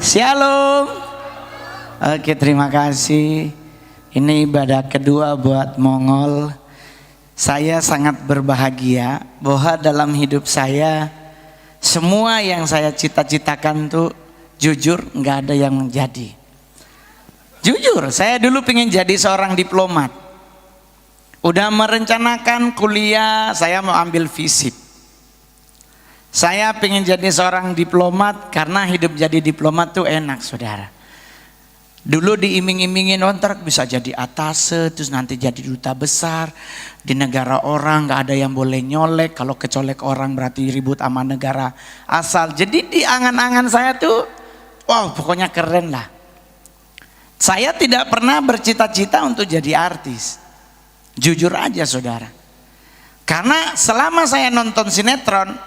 Shalom. Oke, terima kasih. Ini ibadah kedua buat Mongol. Saya sangat berbahagia bahwa dalam hidup saya semua yang saya cita-citakan tuh jujur nggak ada yang menjadi. Jujur, saya dulu pengen jadi seorang diplomat. Udah merencanakan kuliah, saya mau ambil FISIP. Saya pengen jadi seorang diplomat karena hidup jadi diplomat tuh enak, saudara. Dulu diiming-imingin ntar bisa jadi atase, terus nanti jadi duta besar di negara orang, nggak ada yang boleh nyolek. Kalau kecolek orang berarti ribut sama negara asal. Jadi di angan-angan saya tuh, wow, pokoknya keren lah. Saya tidak pernah bercita-cita untuk jadi artis. Jujur aja, saudara. Karena selama saya nonton sinetron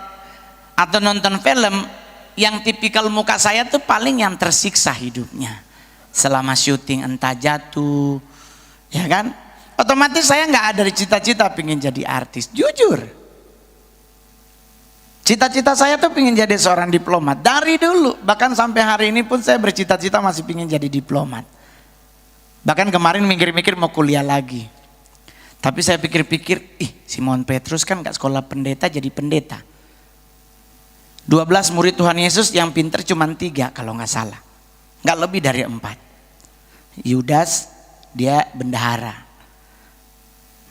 atau nonton film, yang tipikal muka saya tuh paling yang tersiksa hidupnya selama syuting, entah jatuh, ya kan? Otomatis saya nggak ada cita-cita pengen jadi artis. Jujur, cita-cita saya tuh pengen jadi seorang diplomat dari dulu. Bahkan sampai hari ini pun saya bercita-cita masih pengen jadi diplomat. Bahkan kemarin mikir-mikir mau kuliah lagi. Tapi saya pikir-pikir, Simon Petrus kan nggak sekolah pendeta jadi pendeta. 12 murid Tuhan Yesus yang pinter cuma 3 kalau nggak salah, nggak lebih dari 4. Yudas dia bendahara,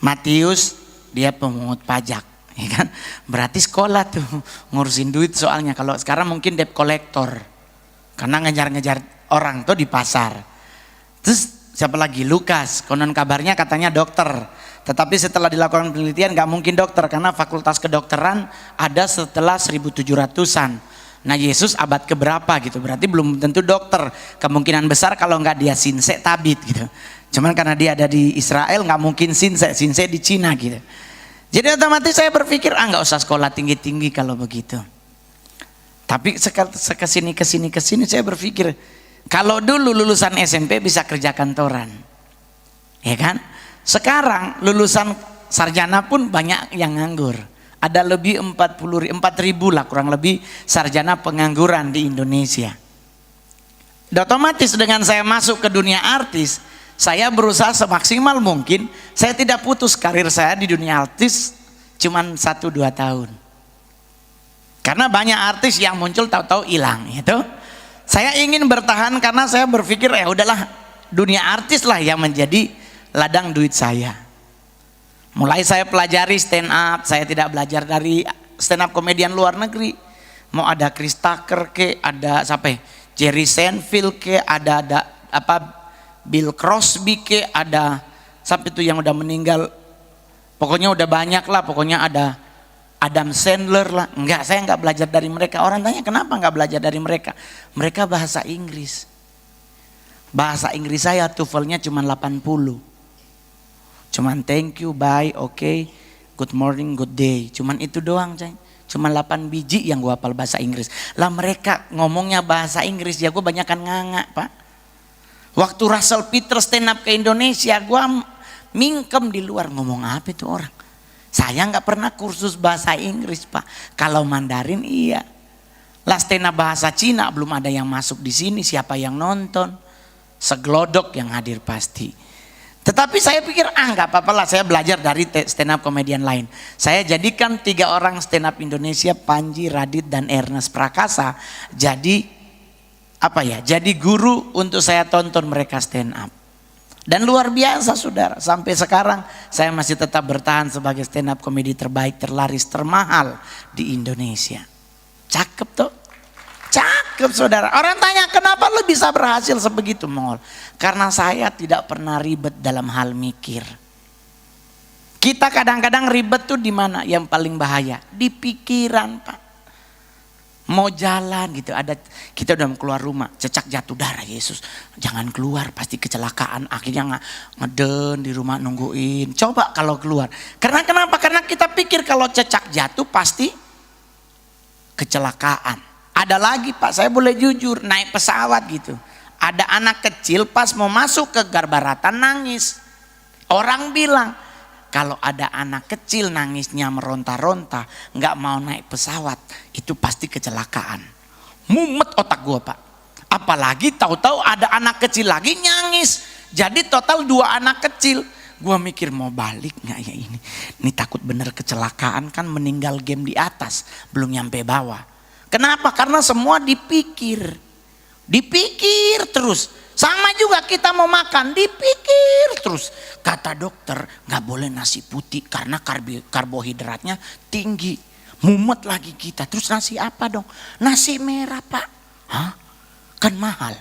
Matius dia pemungut pajak, ya kan? Berarti sekolah tuh ngurusin duit soalnya. Kalau sekarang mungkin debt collector karena ngejar-ngejar orang tuh di pasar. Terus siapa lagi? Lukas, konon kabarnya katanya dokter. Tetapi setelah dilakukan penelitian gak mungkin dokter, karena fakultas kedokteran ada setelah 1700-an. Nah, Yesus abad keberapa gitu, berarti belum tentu dokter. Kemungkinan besar kalau nggak dia sinse tabit gitu. Cuman karena dia ada di Israel nggak mungkin sinse di Cina gitu. Jadi otomatis saya berpikir nggak usah sekolah tinggi-tinggi kalau begitu. Tapi kesini saya berpikir, kalau dulu lulusan SMP bisa kerja kantoran, ya kan? Sekarang lulusan sarjana pun banyak yang nganggur. Ada lebih 4.000 lah kurang lebih sarjana pengangguran di Indonesia. Dan otomatis dengan saya masuk ke dunia artis, saya berusaha semaksimal mungkin. Saya tidak putus karir saya di dunia artis cuman 1-2 tahun. Karena banyak artis yang muncul tahu-tahu hilang itu. Saya ingin bertahan karena saya berpikir ya udahlah, dunia artis lah yang menjadi ladang duit saya. Mulai saya pelajari stand up, saya tidak belajar dari stand up komedian luar negeri. Mau ada Chris Tucker ke, ada siapa? Jerry Seinfeld ke, ada Bill Crosby ke, ada siapa itu yang udah meninggal. Pokoknya udah banyak lah, pokoknya ada Adam Sandler lah. Enggak, saya enggak belajar dari mereka. Orang tanya kenapa enggak belajar dari mereka? Mereka bahasa Inggris. Bahasa Inggris saya TOEFL-nya cuma 80. Cuman thank you, bye, okay, good morning, good day. Cuman itu doang, ceng. Cuman 8 biji yang gua hafal bahasa Inggris. Lah mereka ngomongnya bahasa Inggris, ya gua banyakan nganga, Pak. Waktu Russell Peters stand up ke Indonesia, gua mingkem di luar, ngomong apa itu orang. Saya nggak pernah kursus bahasa Inggris, Pak. Kalau Mandarin iya. Lah stand up bahasa Cina belum ada yang masuk di sini, siapa yang nonton? Segelodok yang hadir pasti. Tetapi saya pikir nggak apa-apa lah, saya belajar dari stand up komedian lain. Saya jadikan 3 orang stand up Indonesia, Panji, Radit, dan Ernest Prakasa, jadi jadi guru untuk saya tonton mereka stand up. Dan luar biasa, saudara, sampai sekarang saya masih tetap bertahan sebagai stand up komedi terbaik, terlaris, termahal di Indonesia. Cakep tuh. Cakep, saudara. Orang tanya kenapa lu bisa berhasil sebegitu, Mongol? Karena saya tidak pernah ribet dalam hal mikir. Kita kadang-kadang ribet tuh di mana? Yang paling bahaya di pikiran, Pak. Mau jalan gitu, kita udah mau keluar rumah, cecak jatuh darah, Yesus jangan keluar pasti kecelakaan. Akhirnya ngeden di rumah nungguin. Coba kalau keluar. Karena kenapa? Karena kita pikir kalau cecak jatuh pasti kecelakaan. Ada lagi, Pak, saya boleh jujur, naik pesawat gitu. Ada anak kecil pas mau masuk ke Garbarata nangis. Orang bilang, kalau ada anak kecil nangisnya meronta-ronta, nggak mau naik pesawat, itu pasti kecelakaan. Mumet otak gua, Pak. Apalagi tahu-tahu ada anak kecil lagi nyangis. Jadi total 2 anak kecil. Gua mikir mau balik nggak ya ini? Ini takut bener kecelakaan, kan meninggal game di atas, belum nyampe bawah. Kenapa? Karena semua dipikir terus. Sama juga kita mau makan, dipikir terus. Kata dokter nggak boleh nasi putih karena karbohidratnya tinggi. Mumet lagi kita. Terus nasi apa dong? Nasi merah Pak. Hah? Kan mahal.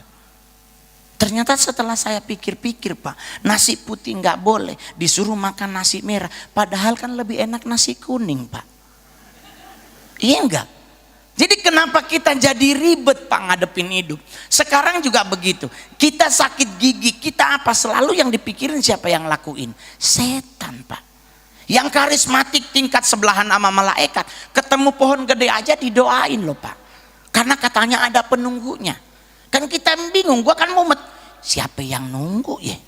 Ternyata setelah saya pikir-pikir Pak, nasi putih nggak boleh, disuruh makan nasi merah. Padahal kan lebih enak nasi kuning Pak. Iya enggak? Jadi kenapa kita jadi ribet Pak ngadepin hidup? Sekarang juga begitu. Kita sakit gigi, kita apa? Selalu yang dipikirin siapa yang lakuin? Setan Pak. Yang karismatik tingkat sebelahan sama malaikat, ketemu pohon gede aja didoain loh Pak. Karena katanya ada penunggunya. Kan kita bingung, gua kan mumet. Siapa yang nunggu ya?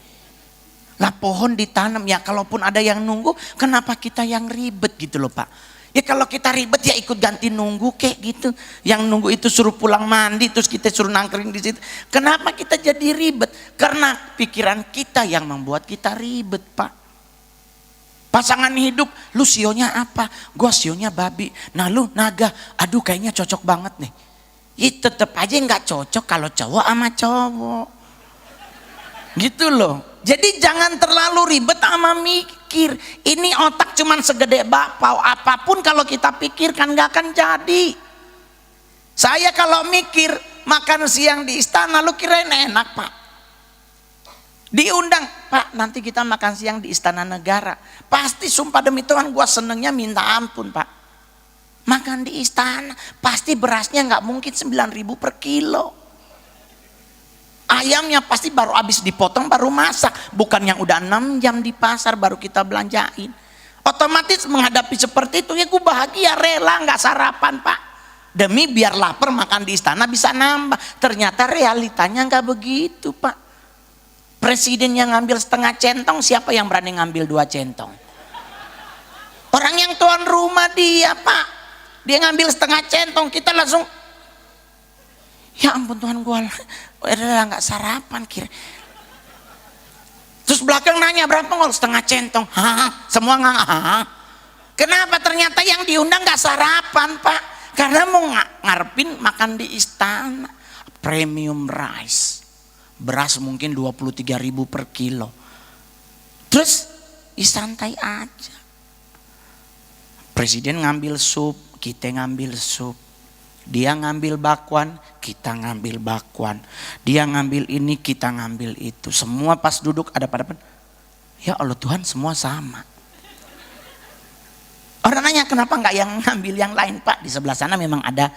Lah pohon ditanam ya, kalaupun ada yang nunggu, kenapa kita yang ribet gitu loh Pak? Ya kalau kita ribet ya ikut ganti nunggu kayak gitu. Yang nunggu itu suruh pulang mandi, terus kita suruh nangkring di situ. Kenapa kita jadi ribet? Karena pikiran kita yang membuat kita ribet Pak. Pasangan hidup, lu sionya apa? Gua sionya babi. Nah lu naga, aduh kayaknya cocok banget nih. Ya tetep aja nggak cocok kalau cowok sama cowok. Gitu loh. Jadi jangan terlalu ribet sama mikir. Ini otak cuman segede bakpao. Apapun kalau kita pikirkan nggak akan jadi. Saya kalau mikir makan siang di istana, lu kirain enak Pak? Diundang, Pak nanti kita makan siang di Istana Negara. Pasti sumpah demi Tuhan gua senengnya minta ampun Pak. Makan di istana, pasti berasnya nggak mungkin 9.000 per kilo. Ayamnya pasti baru habis dipotong baru masak, bukan yang udah 6 jam di pasar baru kita belanjain. Otomatis menghadapi seperti itu ya gue bahagia, rela nggak sarapan Pak. Demi biar lapar makan di istana bisa nambah. Ternyata realitanya nggak begitu Pak. Presiden yang ngambil setengah centong, siapa yang berani ngambil 2 centong? Orang yang tuan rumah dia Pak. Dia ngambil setengah centong, kita langsung ya ampun Tuhan gua udah nggak sarapan kira. Terus belakang nanya berapa ngol setengah centong? Hah? Semua nggak? Kenapa? Ternyata yang diundang nggak sarapan Pak, karena mau ngarepin makan di istana. Premium rice, beras mungkin 23.000 per kilo. Terus santai aja. Presiden ngambil sup, kita ngambil sup. Dia ngambil bakwan, kita ngambil bakwan. Dia ngambil ini, kita ngambil itu. Semua pas duduk ada pada ya Allah Tuhan semua sama. Orang nanya kenapa nggak yang ngambil yang lain Pak? Di sebelah sana memang ada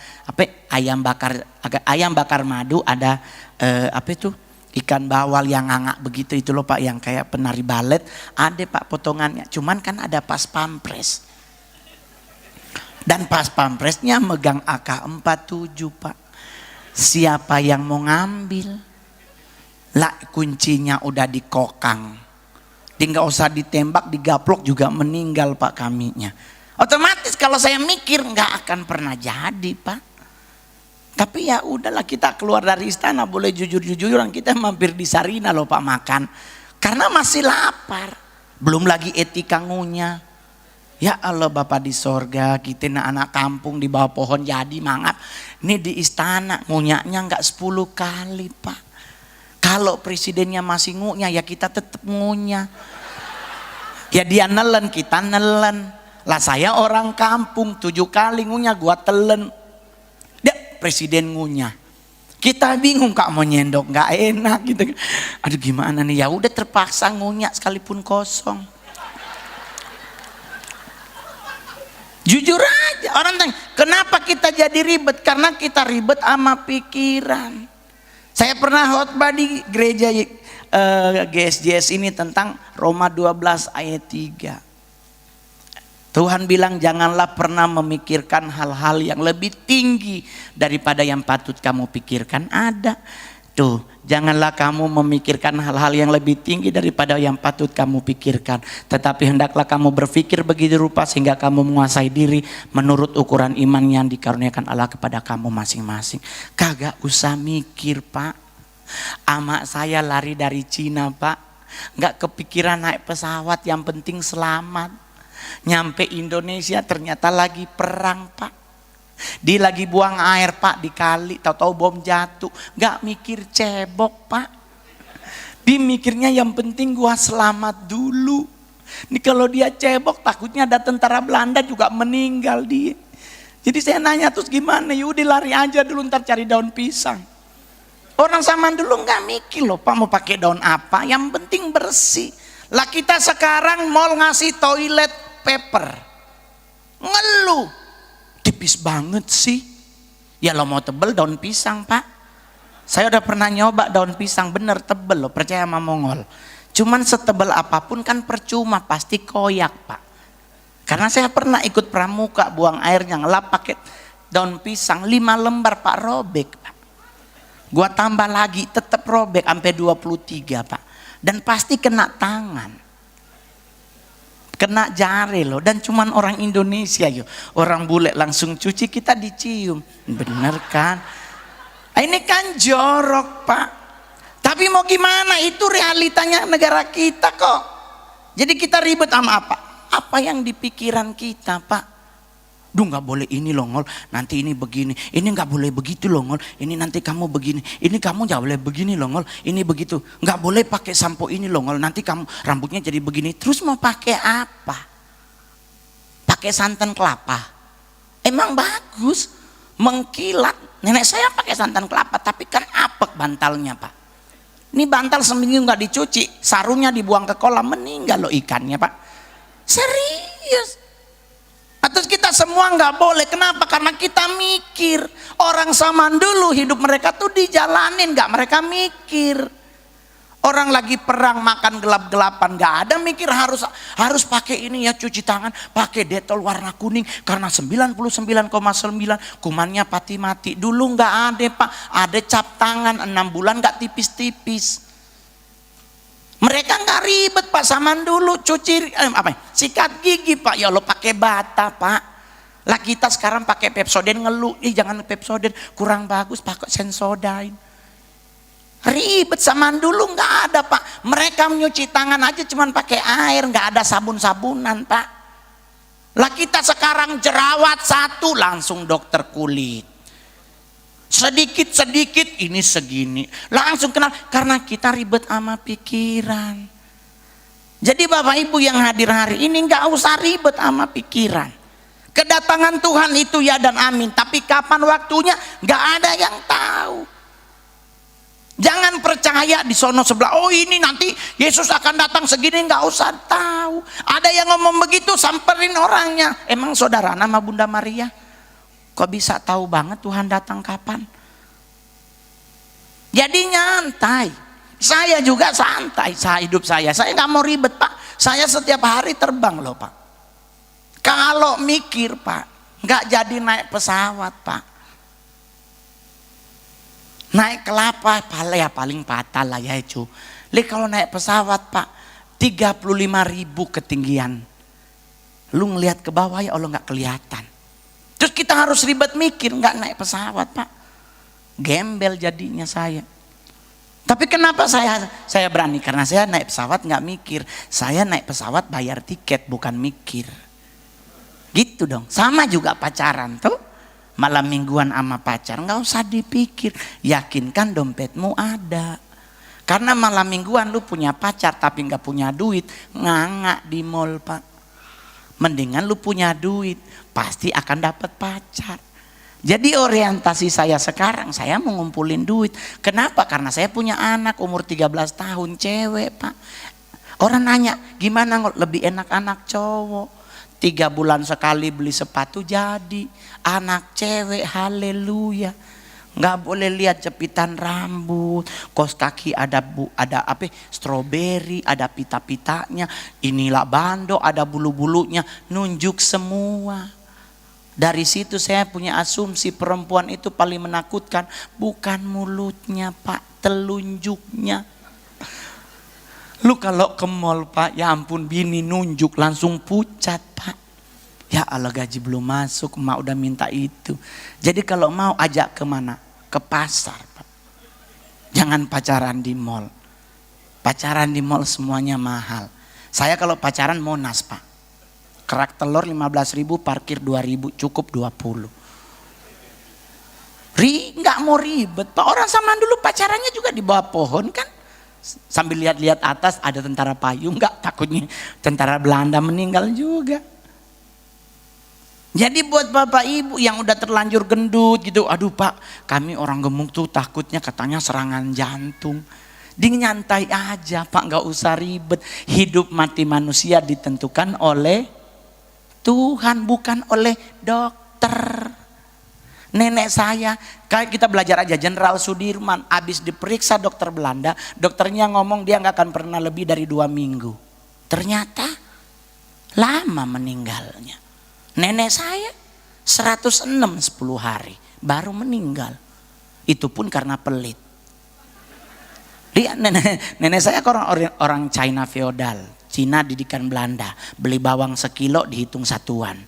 ayam bakar madu, ada apa itu ikan bawal yang ngangak begitu itu loh Pak, yang kayak penari balet. Ada Pak potongannya. Cuman kan ada pas pampres. Dan pas pampresnya megang AK-47 Pak. Siapa yang mau ngambil? Lah kuncinya udah dikokang. Tinggal usah ditembak, digaplok juga meninggal Pak kaminya. Otomatis kalau saya mikir nggak akan pernah jadi Pak. Tapi ya udahlah, kita keluar dari istana boleh jujur-jujuran, kita mampir di Sarina loh Pak makan. Karena masih lapar. Belum lagi etika ngunyah. Ya Allah Bapak di sorga, kita anak kampung di bawah pohon jadi mangap. Ini di istana ngunyahnya nggak 10 kali Pak. Kalau presidennya masih ngunyah ya kita tetap ngunyah. Ya dia nelen, kita nelen. Lah saya orang kampung 7 kali ngunyah gua telen. Dia presiden ngunyah. Kita bingung Kak mau nyendok nggak enak gitu. Aduh gimana nih, ya udah terpaksa ngunyah sekalipun kosong. Jujur aja, orang tanya, kenapa kita jadi ribet? Karena kita ribet sama pikiran. Saya pernah khotbah di gereja GSJS ini tentang Roma 12 ayat 3. Tuhan bilang janganlah pernah memikirkan hal-hal yang lebih tinggi daripada yang patut kamu pikirkan ada. Tuh, janganlah kamu memikirkan hal-hal yang lebih tinggi daripada yang patut kamu pikirkan. Tetapi hendaklah kamu berpikir begitu rupa sehingga kamu menguasai diri menurut ukuran iman yang dikaruniakan Allah kepada kamu masing-masing. Kagak usah mikir, Pak. Amak saya lari dari Cina, Pak. Nggak kepikiran naik pesawat, yang penting selamat. Nyampe Indonesia ternyata lagi perang, Pak. Dia lagi buang air, Pak, di kali, tahu-tahu bom jatuh. Gak mikir cebok, Pak. Dia mikirnya yang penting gua selamat dulu. Ini kalau dia cebok takutnya ada tentara Belanda juga meninggal dia. Jadi saya nanya, terus gimana? Yaudah lari aja dulu, ntar cari daun pisang. Orang zaman dulu gak mikir loh, Pak, mau pakai daun apa, yang penting bersih. Lah kita sekarang mau ngasih toilet paper, ngeluh. Tipis banget sih. Ya lo mau tebel daun pisang, Pak. Saya udah pernah nyoba daun pisang, bener tebel loh, percaya sama Mongol. Cuman setebel apapun kan percuma, pasti koyak, Pak. Karena saya pernah ikut pramuka buang airnya, ngelap pakai daun pisang 5 lembar, Pak, robek, Pak. Gua tambah lagi tetap robek sampai 23, Pak. Dan pasti kena tangan. Kena jari loh, dan cuman orang Indonesia yuk, orang bule langsung cuci, kita dicium, bener kan? Ini kan jorok, Pak. Tapi mau gimana, itu realitanya negara kita kok. Jadi kita ribet sama apa? Apa yang di pikiran kita, Pak? Duh, nggak boleh ini loh, Ngol, nanti ini begini, ini nggak boleh begitu loh, Ngol, ini nanti kamu begini, ini kamu nggak boleh begini loh, Ngol, ini begitu, nggak boleh pakai sampo ini loh, Ngol, nanti kamu rambutnya jadi begini. Terus mau pakai apa? Pakai santan kelapa? Emang bagus, mengkilat. Nenek saya pakai santan kelapa, tapi kan apek bantalnya, Pak. Ini bantal seminggu nggak dicuci, sarungnya dibuang ke kolam, meninggal loh ikannya, Pak. Serius. Terus kita semua nggak boleh. Kenapa? Karena kita mikir. Orang zaman dulu hidup mereka tuh dijalanin, nggak mereka mikir. Orang lagi perang makan gelap-gelapan, nggak ada mikir harus pakai ini ya, cuci tangan pakai detol warna kuning karena 99,9 kumannya pati mati. Dulu nggak ada, Pak. Ada cap tangan 6 bulan nggak tipis-tipis. Mereka nggak ribet, Pak, zaman dulu cuci sikat gigi, Pak, ya lo pakai bata, Pak. Lah kita sekarang pakai Pepsodent ngeluh, jangan Pepsodent kurang bagus, pakai Sensodyne. Ribet, zaman dulu nggak ada, Pak. Mereka menyuci tangan aja cuman pakai air, nggak ada sabun-sabunan, Pak. Lah kita sekarang jerawat satu langsung dokter kulit. Sedikit-sedikit ini segini, langsung kenal, karena kita ribet sama pikiran. Jadi Bapak Ibu yang hadir hari ini nggak usah ribet sama pikiran. Kedatangan Tuhan itu ya dan amin, tapi kapan waktunya nggak ada yang tahu. Jangan percaya di sono sebelah, oh ini nanti Yesus akan datang segini, nggak usah tahu. Ada yang ngomong begitu, samperin orangnya. Emang saudara nama Bunda Maria? Kok bisa tahu banget Tuhan datang kapan? Jadi nyantai. Saya juga santai, hidup saya nggak mau ribet, Pak. Saya setiap hari terbang loh, Pak. Kalau mikir, Pak, nggak jadi naik pesawat, Pak. Naik kelapa paling patah lah ya itu. Kalau naik pesawat, Pak, 35.000 ketinggian. Lu ngelihat ke bawah ya Allah nggak kelihatan. Terus kita harus ribet mikir, nggak naik pesawat, Pak. Gembel jadinya saya. Tapi kenapa saya berani? Karena saya naik pesawat nggak mikir. Saya naik pesawat bayar tiket, bukan mikir. Gitu dong. Sama juga pacaran tuh. Malam mingguan sama pacar, nggak usah dipikir. Yakinkan dompetmu ada. Karena malam mingguan lu punya pacar tapi nggak punya duit, nganga di mall, Pak. Mendingan lu punya duit, pasti akan dapat pacar. Jadi orientasi saya sekarang, saya mau ngumpulin duit. Kenapa? Karena saya punya anak umur 13 tahun, cewek, Pak. Orang nanya, gimana lebih enak anak cowok? 3 bulan sekali beli sepatu jadi. Anak cewek, haleluya. Nggak boleh lihat jepitan rambut, kos kaki ada stroberi, ada pita-pitanya, inilah bando, ada bulu-bulunya, nunjuk semua. Dari situ saya punya asumsi perempuan itu paling menakutkan bukan mulutnya Pak, telunjuknya. Lu kalau ke mall Pak, ya ampun bini nunjuk langsung pucat Pak. Ya Allah gaji belum masuk, emak udah minta itu. Jadi kalau mau ajak kemana? Ke pasar Pak. Jangan pacaran di mall. Pacaran di mall semuanya mahal. Saya kalau pacaran Monas Pak. Kerak telur 15.000, parkir 2.000, cukup 20. Nggak mau ribet Pak. Orang zaman dulu pacarannya juga di bawah pohon kan. Sambil lihat-lihat atas ada tentara payung, nggak takutnya tentara Belanda meninggal juga. Jadi buat bapak ibu yang udah terlanjur gendut gitu, aduh Pak kami orang gemuk tuh takutnya katanya serangan jantung. Nyantai aja Pak, nggak usah ribet. Hidup mati manusia ditentukan oleh Tuhan, bukan oleh dokter. Nenek saya, kayak kita belajar aja, Jenderal Sudirman habis diperiksa dokter Belanda, dokternya ngomong dia nggak akan pernah lebih dari 2 minggu. Ternyata lama meninggalnya. Nenek saya 106 10 hari baru meninggal. Itu pun karena pelit. Lihat nenek saya orang China feodal, Cina didikan Belanda. Beli bawang sekilo dihitung satuan.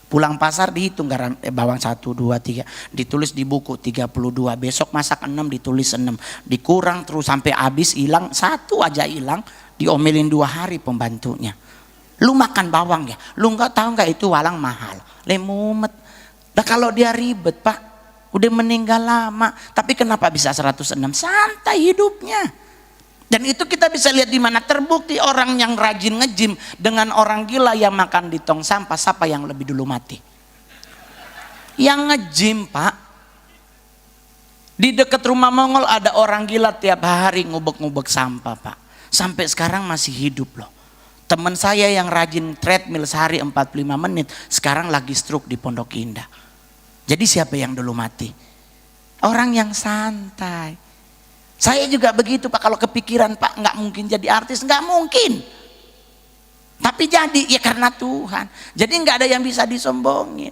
Pulang pasar dihitung garam bawang 1, 2, 3. Ditulis di buku 32. Besok masak 6 ditulis 6. Dikurang terus sampai habis hilang. 1 aja hilang diomelin 2 hari pembantunya. Lu makan bawang ya, lu nggak tahu nggak itu walang mahal, lemumet. Nah kalau dia ribet Pak, udah meninggal lama, tapi kenapa bisa 106? Santai hidupnya. Dan itu kita bisa lihat di mana terbukti orang yang rajin nge-gym dengan orang gila yang makan di tong sampah, siapa yang lebih dulu mati? Yang nge-gym Pak. Di dekat rumah Mongol ada orang gila tiap hari ngubek-ngubek sampah Pak. Sampai sekarang masih hidup loh. Teman saya yang rajin treadmill sehari 45 menit sekarang lagi stroke di Pondok Indah. Jadi siapa yang dulu mati? Orang yang santai. Saya juga begitu Pak, kalau kepikiran Pak nggak mungkin jadi artis, nggak mungkin. Tapi jadi ya karena Tuhan. Jadi nggak ada yang bisa disombongin.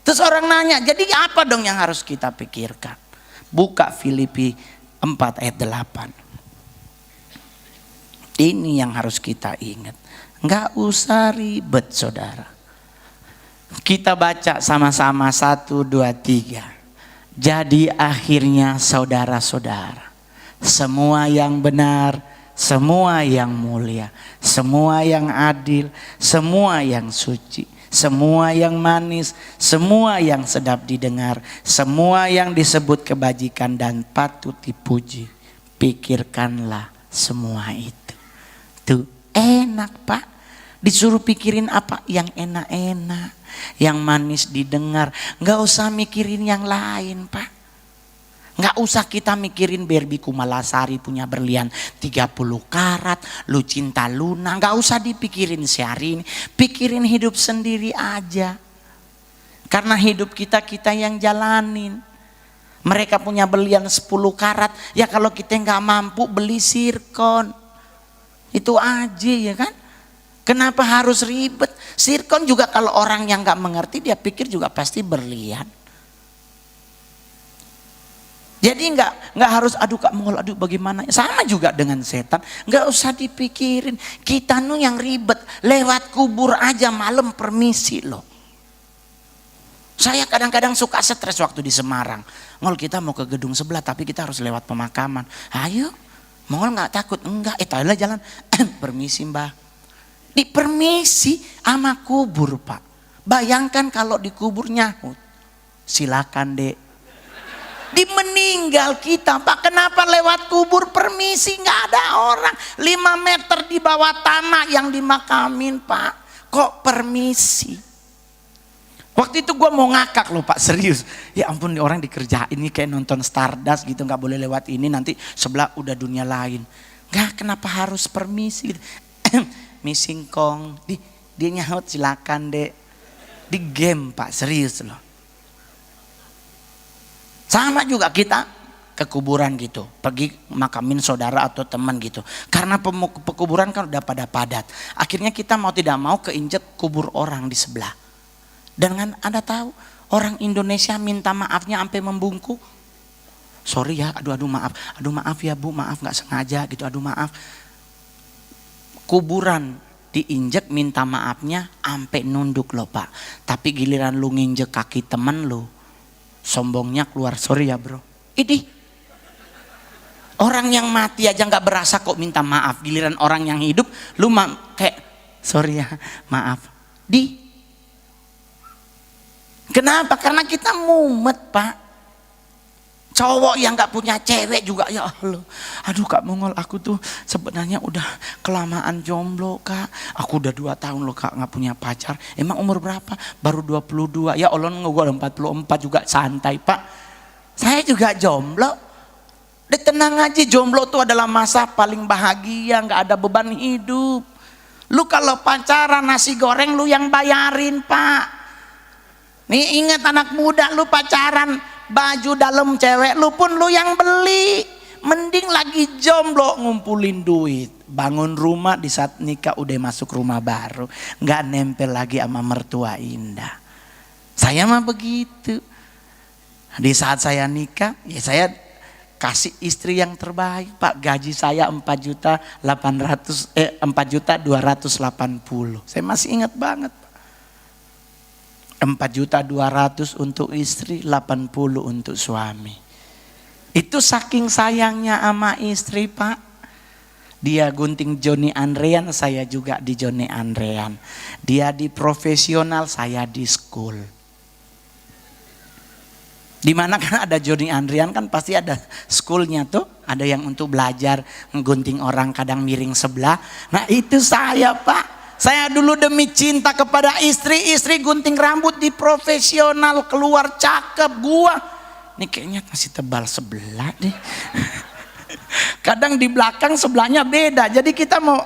Terus orang nanya, jadi apa dong yang harus kita pikirkan? Buka Filipi 4 ayat 8. Ini yang harus kita ingat. Nggak usah ribet saudara. Kita baca sama-sama 1, 2, 3. Jadi akhirnya saudara-saudara, semua yang benar, semua yang mulia, semua yang adil, semua yang suci, semua yang manis, semua yang sedap didengar, semua yang disebut kebajikan dan patut dipuji, pikirkanlah semua itu. Tuh enak Pak, disuruh pikirin apa yang enak-enak, yang manis didengar, nggak usah mikirin yang lain Pak. Nggak usah kita mikirin Barbie Kumalasari punya berlian 30 karat, lu cinta Luna, nggak usah dipikirin sehari ini, pikirin hidup sendiri aja. Karena hidup kita yang jalanin. Mereka punya berlian 10 karat, ya kalau kita nggak mampu beli sirkon. Itu aja ya kan. Kenapa harus ribet? Sirkon juga kalau orang yang nggak mengerti dia pikir juga pasti berlian. Jadi nggak harus aduh Kak Mongol, aduh bagaimana? Sama juga dengan setan, nggak usah dipikirin. Kita nu yang ribet, lewat kubur aja malam permisi loh. Saya kadang-kadang suka stres waktu di Semarang. Ngol kita mau ke gedung sebelah tapi kita harus lewat pemakaman. Ayo, Mongol nggak takut? Enggak, lah jalan. Permisi Mbah. Dipermisi sama kubur Pak. Bayangkan kalau di kubur nyahut. Silakan Dek. Di meninggal kita Pak, kenapa lewat kubur permisi? Nggak ada orang 5 meter di bawah tanah yang dimakamin Pak, kok permisi? Waktu itu gue mau ngakak loh Pak, serius. Ya ampun, orang dikerjain ini kayak nonton Stardust gitu, nggak boleh lewat ini, nanti sebelah udah dunia lain. Nggak, kenapa harus permisi? Missing kong, dia nyaut silakan Dek. Di game Pak, serius loh. Sama juga kita ke kuburan gitu, pergi makamin saudara atau teman gitu. Karena pekuburan kan udah pada padat. Akhirnya kita mau tidak mau keinjek kubur orang di sebelah. Dengan Anda tahu orang Indonesia minta maafnya sampai membungkuk. Sorry ya, aduh maaf ya Bu, maaf nggak sengaja gitu, aduh maaf. Kuburan diinjek minta maafnya sampai nunduk loh Pak. Tapi giliran lu nginjek kaki temen lu, sombongnya keluar, sorry ya bro. Ini orang yang mati aja nggak berasa kok minta maaf. Giliran orang yang hidup, lu kayak sorry ya, maaf. Kenapa? Karena kita mumet Pak. Cowok yang nggak punya cewek juga, ya Allah, aduh Kak Mongol, aku tuh sebenarnya udah kelamaan jomblo Kak. Aku udah 2 tahun loh Kak nggak punya pacar. Emang umur berapa? Baru 22. Ya Allah, gue udah 44 juga, santai Pak. Saya juga jomblo. Tenang aja, jomblo tuh adalah masa paling bahagia, nggak ada beban hidup. Lu kalau pacaran nasi goreng lu yang bayarin Pak. Nih ingat anak muda, lu pacaran baju dalam cewek lu pun lu yang beli. Mending lagi jomblo ngumpulin duit, bangun rumah, di saat nikah udah masuk rumah baru, nggak nempel lagi sama mertua indah. Saya mah begitu. Di saat saya nikah, ya saya kasih istri yang terbaik Pak. Gaji saya 4.280.000. Saya masih ingat banget. 4.200.000 untuk istri, 80 untuk suami. Itu saking sayangnya sama istri Pak. Dia gunting Johnny Andrean, saya juga di Johnny Andrean. Dia di profesional, saya di school. Dimana kan ada Johnny Andrean kan pasti ada schoolnya tuh. Ada yang untuk belajar menggunting orang kadang miring sebelah. Nah itu saya Pak. Saya dulu demi cinta kepada istri gunting rambut di profesional, keluar cakep. Gua ini kayaknya masih tebal sebelah deh. Kadang di belakang sebelahnya beda. Jadi kita mau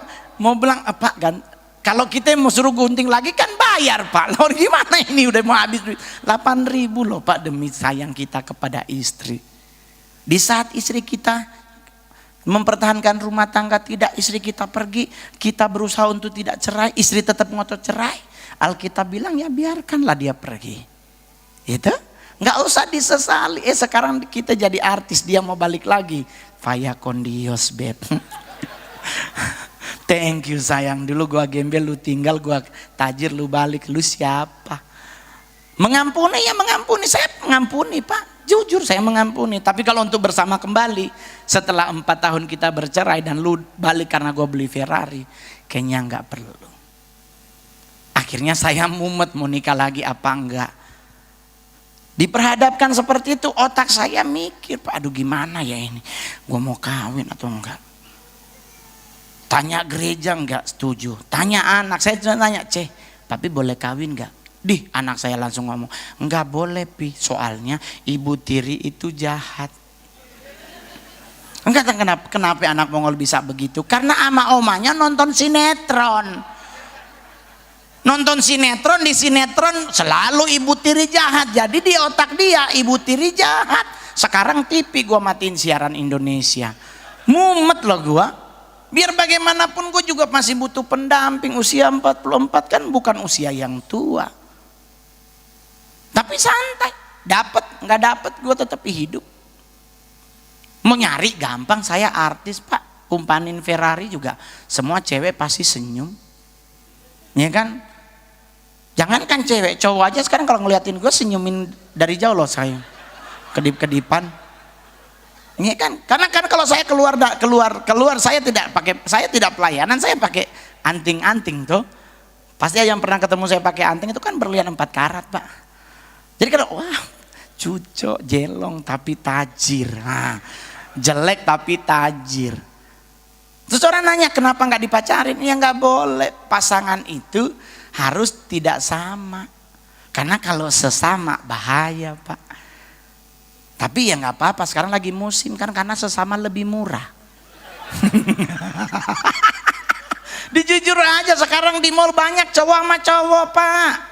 bilang apa kan? Kalau kita mau suruh gunting lagi kan bayar Pak. Lalu gimana ini udah mau habis duit 8.000 loh Pak, demi sayang kita kepada istri. Di saat istri kita mempertahankan rumah tangga, tidak, istri kita pergi, kita berusaha untuk tidak cerai, istri tetap ngotot cerai. Alkitab bilang ya biarkanlah dia pergi. Itu nggak usah disesali. Sekarang kita jadi artis, dia mau balik lagi. Vaya con Dios beb. Thank you sayang, dulu gua gembel, lu tinggal, gua tajir, lu balik, lu siapa? Mengampuni ya mengampuni, saya mengampuni Pak. Jujur saya mengampuni. Tapi kalau untuk bersama kembali, setelah 4 tahun kita bercerai dan lu balik karena gue beli Ferrari, kayaknya nggak perlu. Akhirnya saya mumet mau nikah lagi apa enggak. Diperhadapkan seperti itu, otak saya mikir, Pak aduh gimana ya ini, gue mau kawin atau enggak. Tanya gereja enggak setuju, tanya anak, saya tanya tapi boleh kawin enggak? Anak saya langsung ngomong, enggak boleh Pi, soalnya ibu tiri itu jahat. Enggak, kenapa anak Mongol bisa begitu? Karena ama omanya nonton sinetron. Nonton sinetron, di sinetron selalu ibu tiri jahat. Jadi di otak dia ibu tiri jahat. Sekarang TV gua matiin siaran Indonesia. Mumet loh gua. Biar bagaimanapun gue juga masih butuh pendamping. Usia 44 kan bukan usia yang tua. Tapi santai, dapat nggak dapat gue tetap hidup. Mau nyari gampang, saya artis Pak, umpanin Ferrari juga semua cewek pasti senyum, ya kan? Jangankan cewek, cowok aja sekarang kalau ngeliatin gue senyumin dari jauh loh saya, kedip-kedipan, ya kan? Karena kan kalau saya keluar saya tidak pelayanan, saya pakai anting-anting tuh. Pasti yang pernah ketemu saya pakai anting itu kan berlian 4 karat Pak. Jadi kan wah cucok jelong tapi tajir, jelek tapi tajir. Terus orang nanya kenapa nggak dipacarin? Ya nggak boleh, pasangan itu harus tidak sama. Karena kalau sesama bahaya Pak. Tapi ya nggak apa-apa, sekarang lagi musim kan, karena sesama lebih murah. Dijujur aja sekarang di mall banyak cowok sama cowok Pak.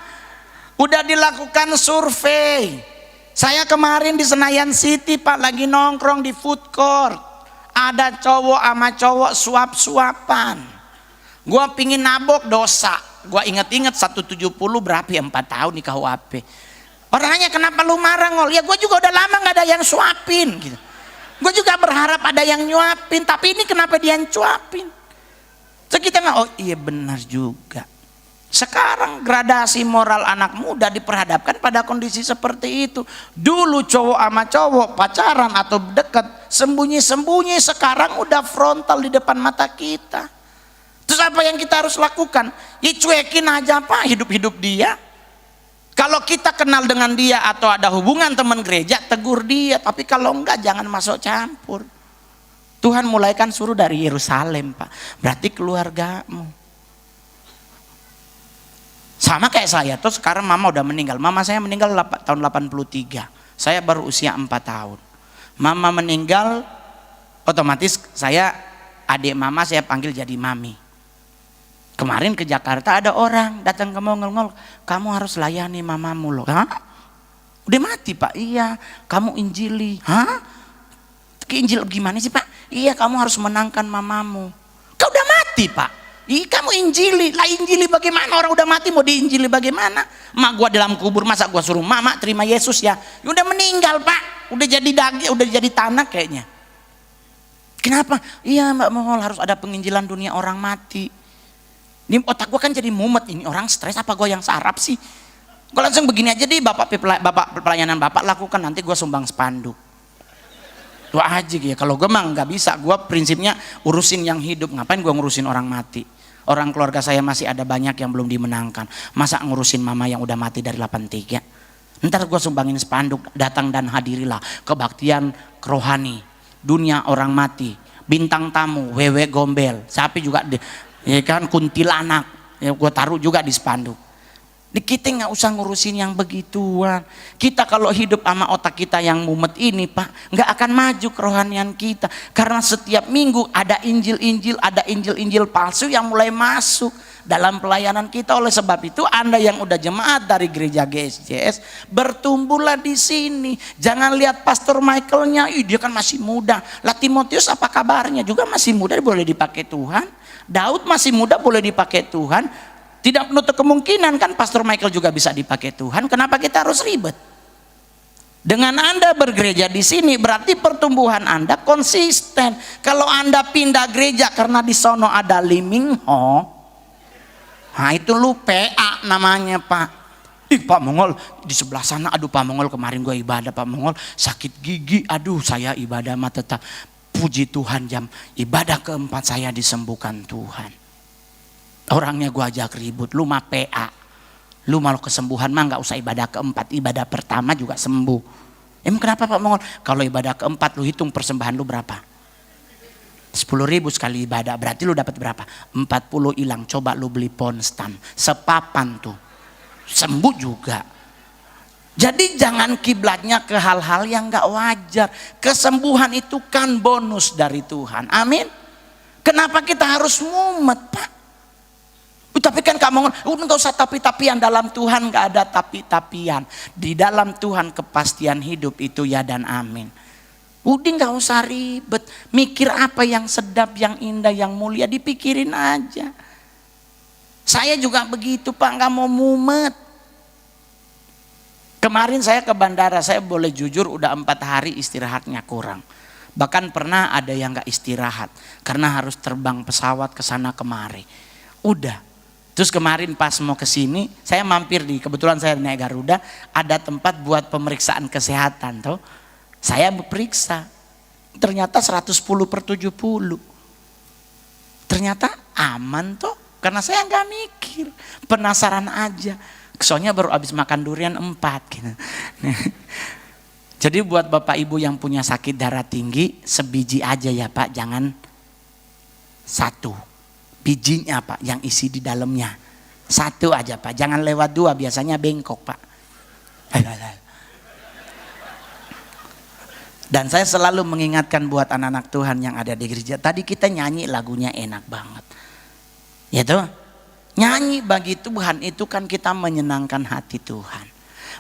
Udah dilakukan survei. Saya kemarin di Senayan City Pak lagi nongkrong di food court. Ada cowok sama cowok suap-suapan. Gua pingin nabok dosa. Gua inget-inget 170 berapa ya, 4 tahun di KUHP. Orang nanya kenapa lu marah Ngol? Ya gua juga udah lama gak ada yang suapin gitu. Gue juga berharap ada yang nyuapin, tapi ini kenapa dia yang cuapin? Terus kita bilang, oh iya benar juga. Sekarang gradasi moral anak muda diperhadapkan pada kondisi seperti itu. Dulu cowok sama cowok pacaran atau dekat sembunyi-sembunyi, sekarang udah frontal di depan mata kita. Terus apa yang kita harus lakukan? Ya cuekin aja Pak hidup-hidup dia. Kalau kita kenal dengan dia atau ada hubungan teman gereja, tegur dia. Tapi kalau enggak jangan masuk campur. Tuhan mulaikan suruh dari Yerusalem Pak. Berarti keluargamu. Sama kayak saya tuh, sekarang mama udah meninggal. Mama saya meninggal tahun 83. Saya baru usia 4 tahun. Mama meninggal, otomatis saya, adik mama saya panggil jadi mami. Kemarin ke Jakarta ada orang datang ke Ngol, kamu harus layani mamamu loh. Hah? Udah mati Pak? Iya. Kamu injili. Hah? Injil gimana sih Pak? Iya, kamu harus menangkan mamamu. Kau udah mati Pak? Ih, kamu injili. Lah injili bagaimana? Orang udah mati mau diinjili bagaimana? Mak gua dalam kubur, masa gua suruh mama terima Yesus ya? Udah meninggal Pak. Udah jadi daging, udah jadi tanah kayaknya. Kenapa? Iya Mbak Mohol, harus ada penginjilan dunia orang mati. Ini otak gua kan jadi mumet, ini orang stres apa gua yang sarap sih? Gua langsung begini aja deh, bapak pelayanan bapak lakukan, nanti gua sumbang spanduk. Doa aja gitu ya. Kalau gue mah nggak bisa, gue prinsipnya urusin yang hidup, ngapain gue ngurusin orang mati. Orang keluarga saya masih ada banyak yang belum dimenangkan, masa ngurusin mama yang udah mati dari 83. Ntar gue sumbangin spanduk, datang dan hadirilah kebaktian rohani dunia orang mati, bintang tamu wewe gombel, sapi juga ya kan, kuntilanak ya gue taruh juga di spanduk. Kita nggak usah ngurusin yang begituan. Kita kalau hidup sama otak kita yang mumet ini Pak, nggak akan maju kerohanian kita. Karena setiap minggu ada injil-injil palsu yang mulai masuk dalam pelayanan kita. Oleh sebab itu Anda yang udah jemaat dari gereja GSJS, bertumbuhlah di sini. Jangan lihat Pastor Michaelnya, dia kan masih muda. Lah Timotius apa kabarnya? Juga masih muda, boleh dipakai Tuhan. Daud masih muda, boleh dipakai Tuhan. Tidak menutup kemungkinan kan Pastor Michael juga bisa dipakai Tuhan. Kenapa kita harus ribet? Dengan Anda bergereja di sini berarti pertumbuhan Anda konsisten. Kalau Anda pindah gereja karena di sono ada Limingho, nah itu lu PA namanya Pak. Ih Pak Mongol di sebelah sana, aduh Pak Mongol kemarin gue ibadah Pak Mongol sakit gigi, aduh saya ibadah mah tetap puji Tuhan jam ibadah keempat saya disembuhkan Tuhan. Orangnya gua ajak ribut, lu mah PA, lu malu kesembuhan mah nggak usah ibadah keempat, ibadah pertama juga sembuh. Emang kenapa Pak Mongol? Kalau ibadah keempat lu hitung persembahan lu berapa? 10.000 sekali ibadah, berarti lu dapat berapa? 40 hilang. Coba lu beli ponstan sepapan tuh, sembuh juga. Jadi jangan kiblatnya ke hal-hal yang nggak wajar. Kesembuhan itu kan bonus dari Tuhan, amin. Kenapa kita harus mumet Pak? Tapi kan kamu nggak usah tapi-tapian, dalam Tuhan nggak ada tapi-tapian. Di dalam Tuhan kepastian hidup itu ya dan amin. Udah nggak usah ribet, mikir apa yang sedap, yang indah, yang mulia dipikirin aja. Saya juga begitu Pak, nggak mau mumet. Kemarin saya ke bandara, saya boleh jujur udah 4 hari istirahatnya kurang. Bahkan pernah ada yang nggak istirahat karena harus terbang pesawat ke sana kemari. Udah. Terus kemarin pas mau ke sini, saya mampir kebetulan saya naik Garuda, ada tempat buat pemeriksaan kesehatan tuh. Saya periksa. Ternyata 110/70. Ternyata aman tuh, karena saya nggak mikir, penasaran aja. Soalnya baru habis makan durian 4 gitu. Jadi buat Bapak Ibu yang punya sakit darah tinggi, sebiji aja ya Pak, jangan 1. Bijinya Pak, yang isi di dalamnya 1 aja Pak, jangan lewat 2, biasanya bengkok Pak. Dan saya selalu mengingatkan buat anak-anak Tuhan yang ada di gereja, tadi kita nyanyi lagunya enak banget ya tuh, nyanyi bagi Tuhan itu kan kita menyenangkan hati Tuhan.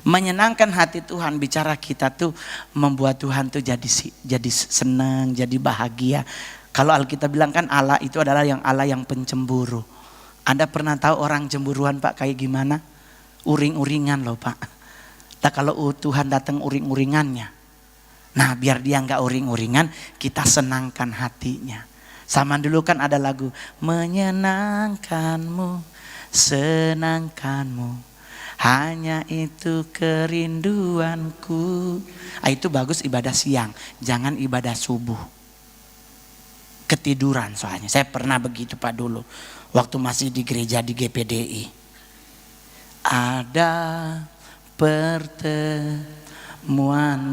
Menyenangkan hati Tuhan, bicara kita tuh membuat Tuhan tuh jadi senang, jadi bahagia. Kalau Alkitab bilang kan Allah itu adalah Allah yang pencemburu. Anda pernah tahu orang cemburuan Pak kayak gimana? Uring-uringan loh Pak. Nah kalau Tuhan datang uring-uringannya. Nah biar dia nggak uring-uringan, kita senangkan hatinya. Sama dulu kan ada lagu, menyenangkanmu, senangkanmu, hanya itu kerinduanku. Itu bagus ibadah siang, jangan ibadah subuh. Ketiduran soalnya, saya pernah begitu Pak dulu. Waktu masih di gereja di GPDI. Ada pertemuan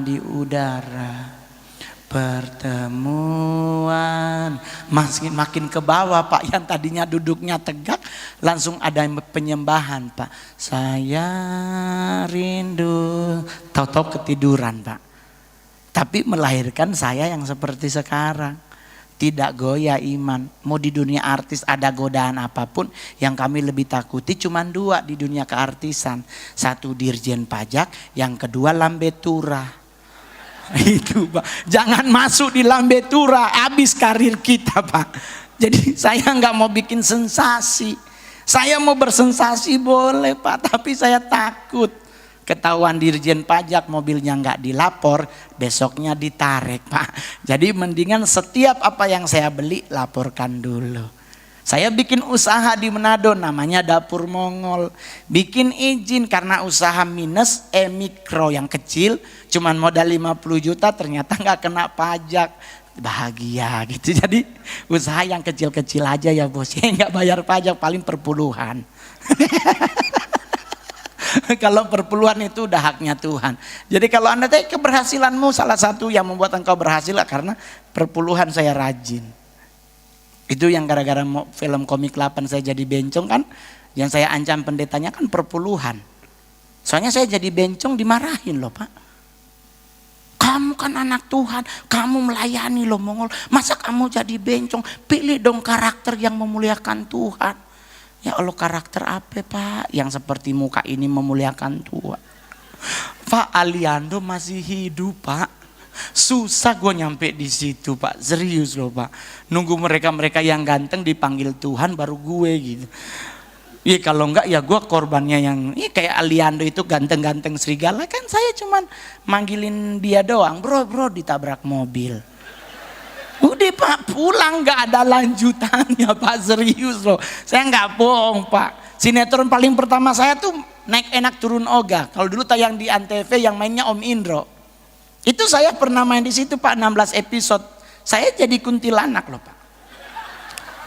di udara, pertemuan. Makin ke bawah Pak, yang tadinya duduknya tegak langsung ada penyembahan Pak. Saya rindu, tahu-tahu ketiduran Pak. Tapi melahirkan saya yang seperti sekarang. Tidak goyah iman. Mau di dunia artis ada godaan apapun, yang kami lebih takuti cuma dua di dunia keartisan. Satu dirjen pajak, yang kedua lambe turah. Itu Pak, jangan masuk di lambe turah, habis karir kita Pak. Jadi saya nggak mau bikin sensasi. Saya mau bersensasi boleh Pak, tapi saya takut ketahuan dirjen pajak mobilnya nggak dilapor, besoknya ditarik Pak. Jadi mendingan setiap apa yang saya beli laporkan dulu. Saya bikin usaha di Manado namanya Dapur Mongol. Bikin izin karena usaha minus mikro yang kecil, cuman modal 50 juta ternyata nggak kena pajak. Bahagia gitu. Jadi usaha yang kecil-kecil aja ya bos, nggak bayar pajak, paling perpuluhan. Kalau perpuluhan itu udah haknya Tuhan. Jadi kalau Anda tahu keberhasilanmu, salah satu yang membuat engkau berhasil karena perpuluhan saya rajin. Itu yang gara-gara film Komik 8 saya jadi bencong kan, yang saya ancam pendetanya kan perpuluhan. Soalnya saya jadi bencong dimarahin loh Pak. Kamu kan anak Tuhan, kamu melayani loh Mongol, masa kamu jadi bencong? Pilih dong karakter yang memuliakan Tuhan. Ya Allah, karakter apa Pak yang seperti muka ini memuliakan Tuhan? Pak Aliando masih hidup Pak. Susah gue nyampe di situ Pak, serius loh Pak. Nunggu mereka yang ganteng dipanggil Tuhan baru gue gitu. Iya kalau enggak ya gue korbannya yang kayak Aliando itu ganteng-ganteng serigala kan, saya cuman manggilin dia doang. Bro ditabrak mobil. Udah Pak pulang, nggak ada lanjutannya Pak, serius loh. Saya nggak bohong Pak. Sinetron paling pertama saya tuh Naik Enak Turun Ogah. Kalau dulu tayang di Antv yang mainnya Om Indro. Itu saya pernah main di situ Pak, 16 episode. Saya jadi kuntilanak loh Pak.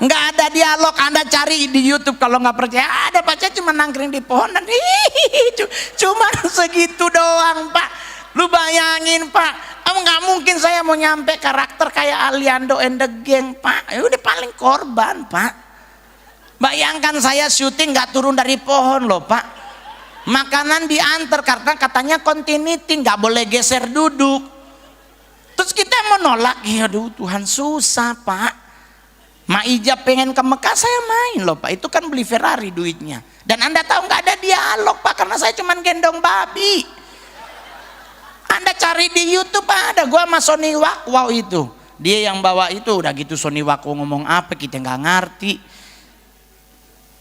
Nggak ada dialog, Anda cari di YouTube kalau nggak percaya. Ada Pak, saya cuma nangkring di pohon dan cuma segitu doang Pak. Lu bayangin Pak. Nggak mungkin saya mau nyampe karakter kayak Aliando and the Gang Pak. Udah paling korban Pak. Bayangkan saya syuting nggak turun dari pohon loh Pak. Makanan diantar karena katanya continuity, nggak boleh geser duduk. Terus kita menolak, ya aduh Tuhan susah Pak. Maijab pengen ke Mekah saya main loh Pak. Itu kan beli Ferrari duitnya. Dan Anda tahu nggak ada dialog Pak, karena saya cuma gendong babi. Anda cari di YouTube ada gua sama Sony Wakwaw itu. Dia yang bawa itu, udah gitu Sony Wakwaw ngomong apa kita nggak ngerti.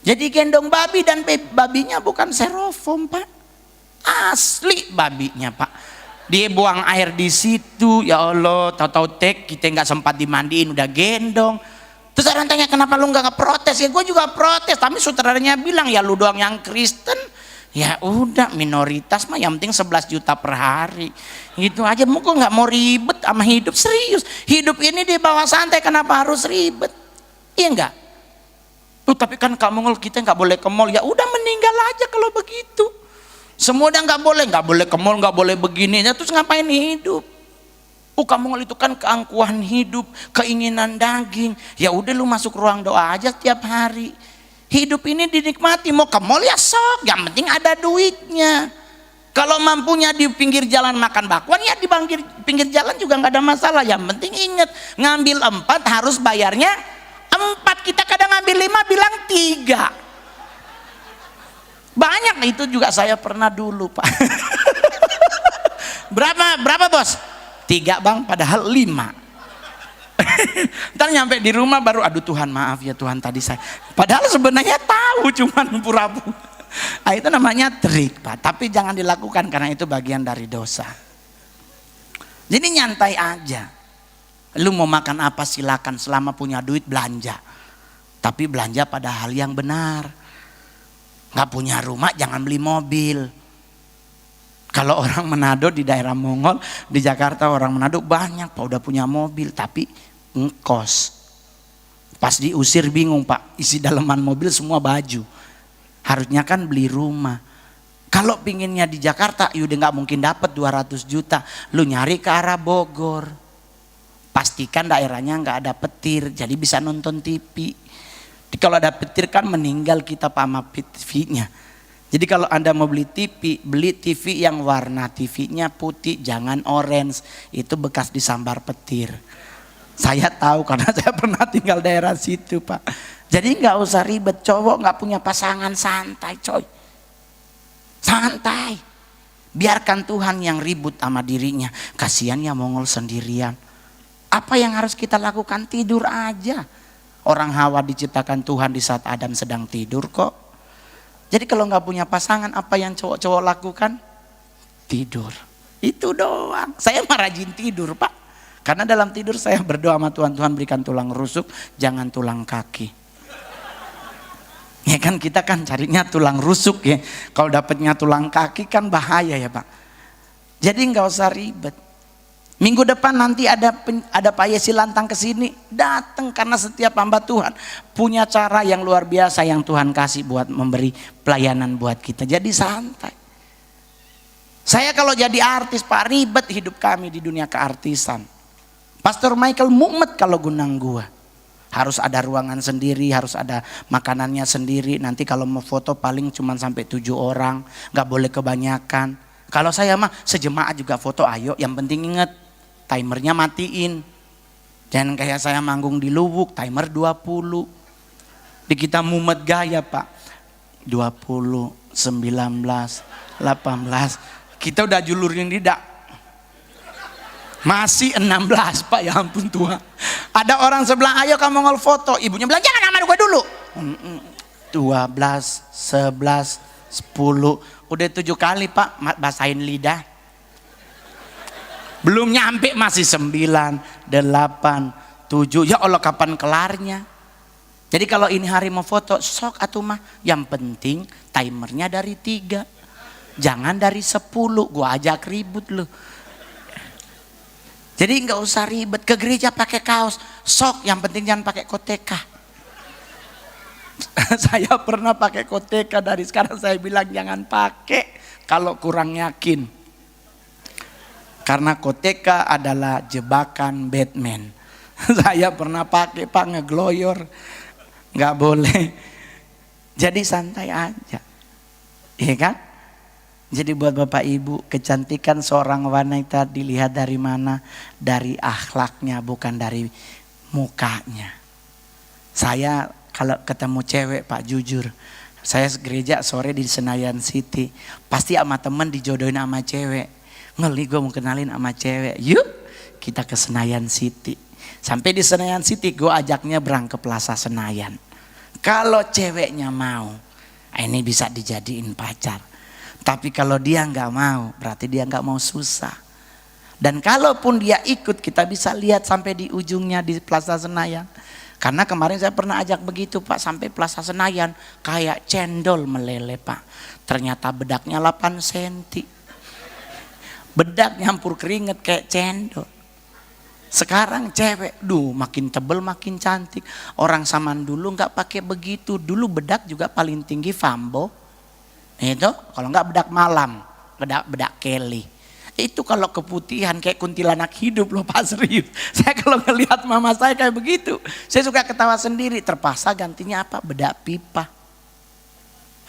Jadi gendong babi dan babinya bukan styrofoam Pak. Asli babinya Pak. Dia buang air di situ, ya Allah, tahu-tahu kita nggak sempat dimandiin udah gendong. Terus orang tanya kenapa lu nggak protes? Ya gue juga protes, tapi sutradaranya bilang ya lu doang yang Kristen. Ya udah minoritas mah yang penting 11 juta per hari. Gitu aja, mau gue nggak mau ribet sama hidup, serius. Hidup ini dibawa santai, kenapa harus ribet? Iya enggak? Tapi kan kamu kita nggak boleh ke mall. Ya udah meninggal aja kalau begitu. Semua udah nggak boleh ke mall, nggak boleh begini. Ya, terus ngapain hidup? Kamu itu kan keangkuhan hidup, keinginan daging. Ya udah lu masuk ruang doa aja tiap hari. Hidup ini dinikmati, mau ke mall ya sok, yang penting ada duitnya. Kalau mampunya di pinggir jalan makan bakwan ya di pinggir jalan juga nggak ada masalah. Yang penting ingat, ngambil 4 harus bayarnya 4. Kita kadang ngambil 5 bilang 3. Banyak itu juga saya pernah dulu Pak. Berapa bos? 3 bang, padahal 5. Ntar nyampe di rumah baru, aduh Tuhan maaf ya Tuhan tadi saya. Padahal sebenarnya tahu, cuman pura-pura. Nah, itu namanya trik Pak. Tapi jangan dilakukan karena itu bagian dari dosa. Jadi nyantai aja. Lu mau makan apa silakan, selama punya duit belanja. Tapi belanja pada hal yang benar. Gak punya rumah jangan beli mobil. Kalau orang Manado di daerah Mongol, di Jakarta orang Manado banyak Pak udah punya mobil tapi ngkos. Pas diusir bingung Pak, isi daleman mobil semua baju. Harusnya kan beli rumah. Kalau pinginnya di Jakarta, ya udah nggak mungkin dapat 200 juta. Lu nyari ke arah Bogor. Pastikan daerahnya nggak ada petir, jadi bisa nonton TV. Kalau ada petir kan meninggal kita Pak sama TV-nya. Jadi kalau Anda mau beli TV, beli TV yang warna TV-nya putih, jangan orange. Itu bekas disambar petir. Saya tahu karena saya pernah tinggal daerah situ Pak. Jadi nggak usah ribet, cowok nggak punya pasangan santai coy. Santai. Biarkan Tuhan yang ribut sama dirinya. Kasihan ya Mongol sendirian. Apa yang harus kita lakukan? Tidur aja. Orang Hawa diciptakan Tuhan di saat Adam sedang tidur kok. Jadi kalau nggak punya pasangan, apa yang cowok-cowok lakukan? Tidur. Itu doang. Saya mah rajin tidur Pak. Karena dalam tidur saya berdoa sama Tuhan, Tuhan berikan tulang rusuk, jangan tulang kaki. Ya kan kita kan carinya tulang rusuk ya. Kalau dapatnya tulang kaki kan bahaya ya Pak. Jadi nggak usah ribet. Minggu depan nanti ada Pak Yesi Lantang ke sini, datang karena setiap hamba Tuhan punya cara yang luar biasa yang Tuhan kasih buat memberi pelayanan buat kita. Jadi santai. Saya kalau jadi artis Pak, ribet hidup kami di dunia keartisan. Pastor Michael mumet kalau gunang gua. Harus ada ruangan sendiri, harus ada makanannya sendiri. Nanti kalau mau foto paling cuma sampai 7 orang, nggak boleh kebanyakan. Kalau saya mah sejemaat juga foto, ayo. Yang penting inget timernya matiin. Jangan kayak saya manggung di Lubuk, timer 20. Di kita mumet gaya Pak. 20, 19, 18. Kita udah julurin lidah. Masih 16 Pak, ya ampun Tuhan. Ada orang sebelah, ayo kamu ngol foto. Ibunya bilang, jangan sama gue dulu. 12, 11, 10. Udah 7 kali Pak, basahin lidah. Belum nyampe masih 9, 8, 7. Ya Allah kapan kelarnya. Jadi kalau ini hari mau foto, sok atuh mah. Yang penting timernya dari 3. Jangan dari 10, gua ajak ribut loh. Jadi nggak usah ribet, ke gereja pakai kaos, sok yang penting jangan pakai koteka. Saya pernah pakai koteka, dari sekarang saya bilang jangan pakai kalau kurang yakin. Karena koteka adalah jebakan Batman. Saya pernah pakai Pak, ngegloyor, nggak boleh. Jadi santai aja, iya kan? Jadi buat Bapak Ibu, kecantikan seorang wanita dilihat dari mana? Dari akhlaknya, bukan dari mukanya. Saya kalau ketemu cewek Pak, jujur, saya gereja sore di Senayan City, pasti sama temen dijodohin sama cewek. Ngeli gue mau kenalin sama cewek, yuk kita ke Senayan City. Sampai di Senayan City gue ajaknya berangkat ke Plaza Senayan. Kalau ceweknya mau, ini bisa dijadiin pacar. Tapi kalau dia nggak mau, berarti dia nggak mau susah. Dan kalaupun dia ikut, kita bisa lihat sampai di ujungnya di Plaza Senayan. Karena kemarin saya pernah ajak begitu Pak, sampai Plaza Senayan kayak cendol meleleh Pak. Ternyata bedaknya 8 cm. Bedak nyampur keringet kayak cendol. Sekarang cewek, makin tebel makin cantik. Orang zaman dulu nggak pakai begitu. Dulu bedak juga paling tinggi Fambo. Itu kalau nggak bedak malam, bedak Kelly. Itu kalau keputihan kayak kuntilanak hidup loh Pak, serius. Saya kalau ngelihat mama saya kayak begitu, saya suka ketawa sendiri. Terpaksa gantinya apa? Bedak pipa.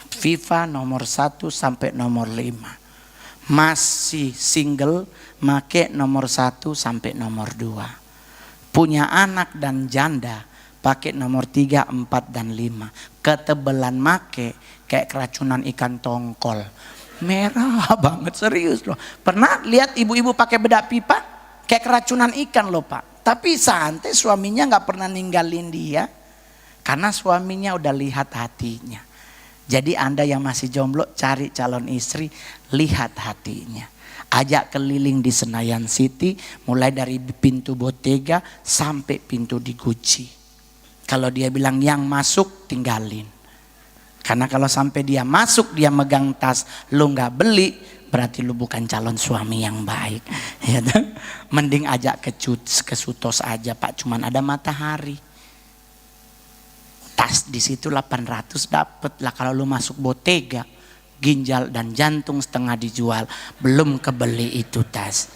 FIFA nomor 1 sampai nomor 5. Masih single, make nomor 1 sampai nomor 2. Punya anak dan janda, pakai nomor 3, 4, dan 5. Ketebalan make kayak keracunan ikan tongkol. Merah banget, serius loh. Pernah lihat ibu-ibu pakai bedak pipa? Kayak keracunan ikan loh Pak. Tapi santai, suaminya nggak pernah ninggalin dia. Karena suaminya udah lihat hatinya. Jadi Anda yang masih jomblo cari calon istri, lihat hatinya. Ajak keliling di Senayan City, mulai dari pintu Bottega sampai pintu di Gucci. Kalau dia bilang yang masuk, tinggalin. Karena kalau sampai dia masuk, dia megang tas, lu nggak beli, berarti lu bukan calon suami yang baik. Ya, mending ajak ke Sutos aja Pak, cuman ada matahari. Tas di situ 800 dapet lah. Kalau lu masuk Bottega, ginjal dan jantung setengah dijual, belum kebeli itu tas.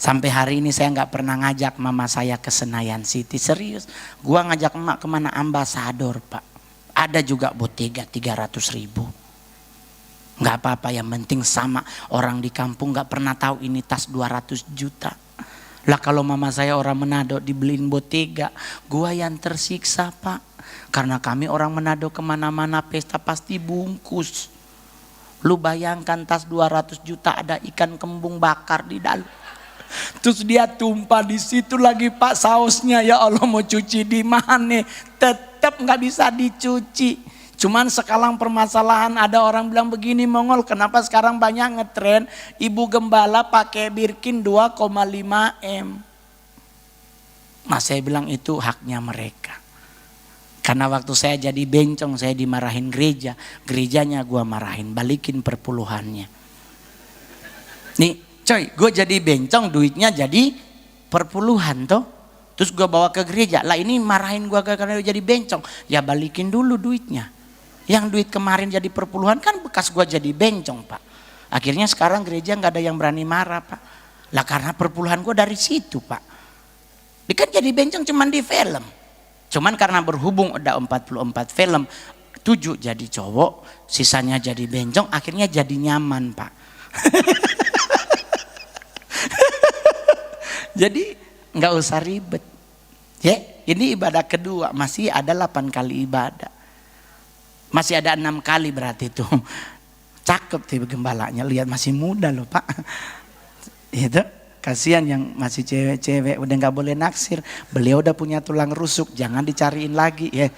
Sampai hari ini saya nggak pernah ngajak mama saya ke Senayan City, serius. Gua ngajak emak kemana? Ambasador Pak. Ada juga Bottega 300.000. Nggak apa-apa, yang penting sama. Orang di kampung nggak pernah tahu ini tas 200 juta. Lah kalau mama saya orang Manado dibeliin Bottega, gua yang tersiksa Pak. Karena kami orang Manado kemana-mana pesta pasti bungkus. Lu bayangkan tas 200 juta ada ikan kembung bakar di dalam. Terus dia tumpah di situ lagi Pak sausnya, ya Allah mau cuci di mana? Tetap nggak bisa dicuci. Cuman sekarang permasalahan ada orang bilang begini, Mongol, kenapa sekarang banyak ngetren ibu gembala pakai Birkin 2,5 M. Mas saya bilang itu haknya mereka. Karena waktu saya jadi bencong saya dimarahin gereja, gerejanya gua marahin, balikin perpuluhannya. Nih coy, gue jadi bencong duitnya jadi perpuluhan toh. Terus gue bawa ke gereja, lah ini marahin gue karena jadi bencong. Ya balikin dulu duitnya. Yang duit kemarin jadi perpuluhan kan bekas gue jadi bencong Pak. Akhirnya sekarang gereja gak ada yang berani marah Pak. Lah karena perpuluhan gue dari situ Pak. Dia kan jadi bencong cuman di film. Cuman karena berhubung udah 44 film, 7 jadi cowok, sisanya jadi bencong, akhirnya jadi nyaman Pak. Jadi nggak usah ribet. Ya, ini ibadah kedua, masih ada 8 kali ibadah. Masih ada 6 kali berarti tuh. Cakep tuh gembalanya, lihat masih muda loh Pak. Itu kasihan yang masih cewek-cewek udah nggak boleh naksir. Beliau udah punya tulang rusuk, jangan dicariin lagi ya.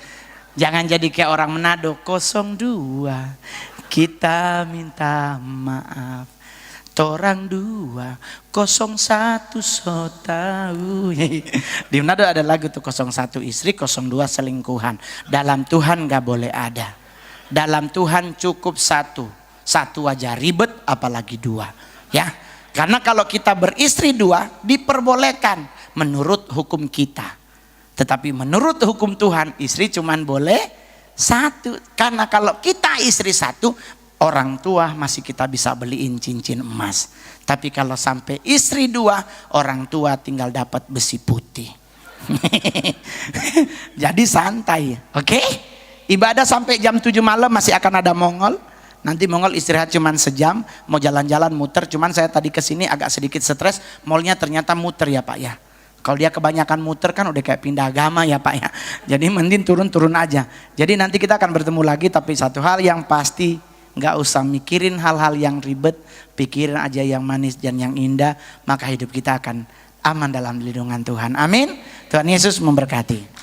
Jangan jadi kayak orang Manado 02. Kita minta maaf. Torang 201 so tahu. Di Manado ada lagu tuh 01 istri, 02 selingkuhan. Dalam Tuhan gak boleh ada. Dalam Tuhan cukup satu aja, ribet apalagi 2. Ya, karena kalau kita beristri 2 diperbolehkan menurut hukum kita. Tetapi menurut hukum Tuhan istri cuman boleh 1. Karena kalau kita istri 1, orang tua masih kita bisa beliin cincin emas. Tapi kalau sampai istri 2, orang tua tinggal dapat besi putih. Jadi santai, oke? Ibadah sampai jam 7 malam masih akan ada Mongol. Nanti Mongol istirahat cuman sejam, mau jalan-jalan muter. Cuman saya tadi kesini agak sedikit stres, mallnya ternyata muter ya Pak ya. Kalau dia kebanyakan muter kan udah kayak pindah agama ya Pak ya. Jadi mending turun-turun aja. Jadi nanti kita akan bertemu lagi, tapi satu hal yang pasti, nggak usah mikirin hal-hal yang ribet, pikirin aja yang manis dan yang indah, maka hidup kita akan aman dalam lindungan Tuhan. Amin. Tuhan Yesus memberkati.